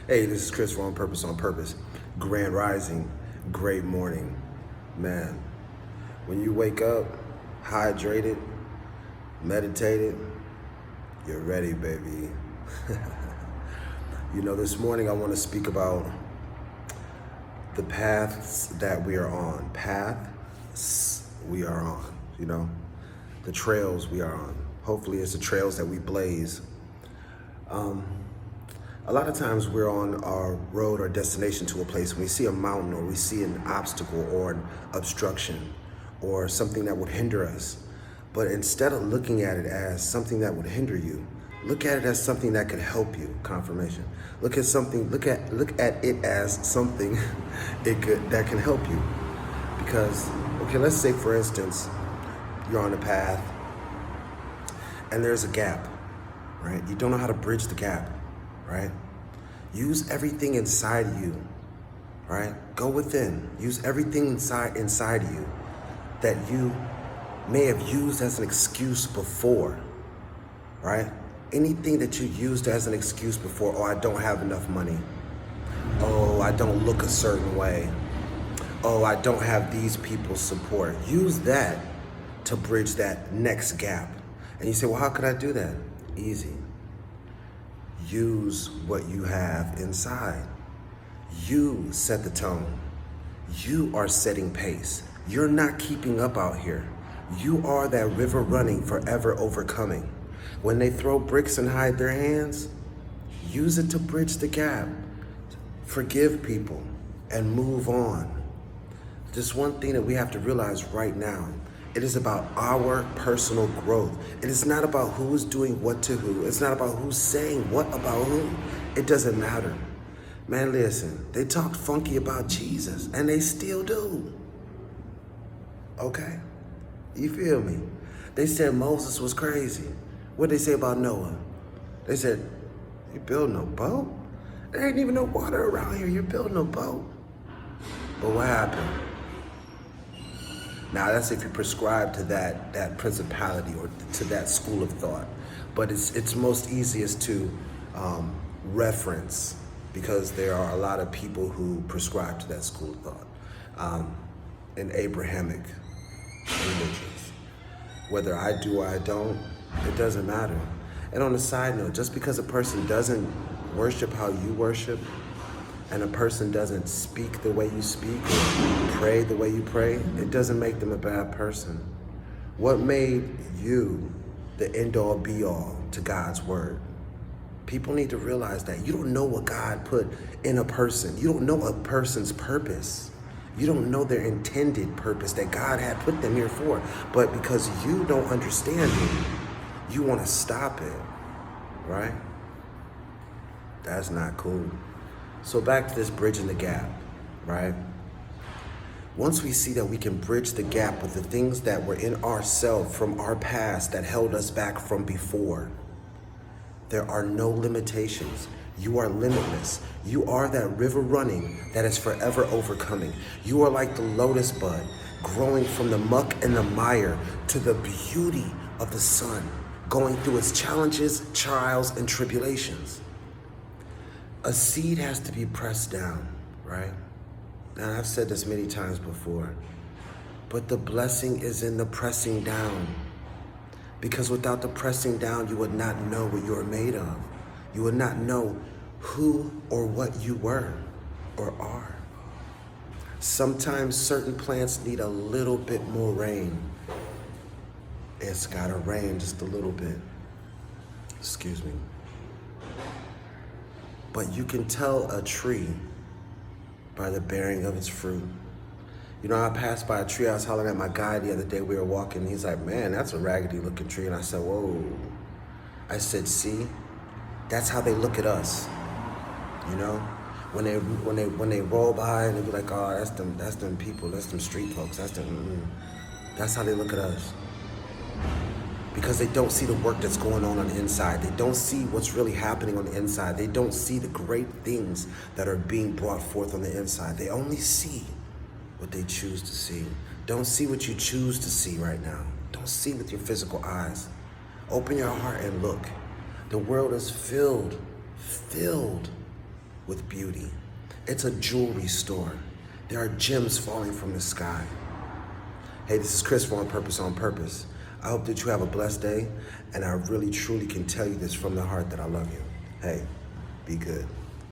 Hey, this is Chris for On Purpose on Purpose. Grand Rising, great morning. Man, when you wake up, hydrated, meditated, you're ready, baby. This morning I want to speak about the paths that we are on. Paths we are on, the trails we are on. Hopefully it's the trails that we blaze. A lot of times we're on our road or destination to a place when we see a mountain or we see an obstacle or an obstruction or something that would hinder us. But instead of looking at it as something that would hinder you, look at it as something that could help you. Confirmation. Look at it as something that can help you. Because, let's say for instance, you're on a path and there's a gap, right? You don't know how to bridge the gap, right? Use everything inside you, right? Go within. Use everything inside you that you may have used as an excuse before, right? Anything that you used as an excuse before. Oh, I don't have enough money. Oh, I don't look a certain way. Oh, I don't have these people's support. Use that to bridge that next gap. And you say, well, how could I do that? Easy. Use what you have inside. You set the tone. You are setting pace. You're not keeping up out here. You are that river running, forever overcoming. When they throw bricks and hide their hands, use it to bridge the gap. Forgive people and move on. Just one thing that we have to realize right now, it is about our personal growth. It is not about who is doing what to who. It's not about who's saying what about who. It doesn't matter. Man, listen, they talked funky about Jesus, and they still do. Okay? You feel me? They said Moses was crazy. What did they say about Noah? They said, you building a boat? There ain't even no water around here. You're building a boat. But what happened? Now, that's if you prescribe to that principality or to that school of thought. But it's most easiest to reference because there are a lot of people who prescribe to that school of thought in Abrahamic religions. Whether I do or I don't, it doesn't matter. And on a side note, just because a person doesn't worship how you worship, and a person doesn't speak the way you speak or pray the way you pray, it doesn't make them a bad person. What made you the end-all be-all to God's word? People need to realize that you don't know what God put in a person. You don't know a person's purpose. You don't know their intended purpose that God had put them here for. But because you don't understand it, you want to stop it, right? That's not cool. So back to this bridging the gap, right? Once we see that we can bridge the gap with the things that were in ourselves from our past that held us back from before, there are no limitations. You are limitless. You are that river running that is forever overcoming. You are like the lotus bud growing from the muck and the mire to the beauty of the sun, going through its challenges, trials, and tribulations. A seed has to be pressed down, right? Now, I've said this many times before, but the blessing is in the pressing down. Because without the pressing down, you would not know what you are made of. You would not know who or what you were or are. Sometimes certain plants need a little bit more rain. It's gotta rain just a little bit. Excuse me. But you can tell a tree by the bearing of its fruit. I passed by a tree. I was hollering at my guy the other day. We were walking. He's like, man, that's a raggedy looking tree. And I said, whoa. I said, see, that's how they look at us. When they roll by and they be like, oh, that's them people. That's them street folks. That's how they look at us. Because they don't see the work that's going on the inside. They don't see what's really happening on the inside. They don't see the great things that are being brought forth on the inside. They only see what they choose to see. Don't see what you choose to see right now. Don't see with your physical eyes. Open your heart and look. The world is filled with beauty. It's a jewelry store. There are gems falling from the sky. Hey, this is Chris for On Purpose on Purpose. I hope that you have a blessed day, and I really truly can tell you this from the heart that I love you. Hey, be good.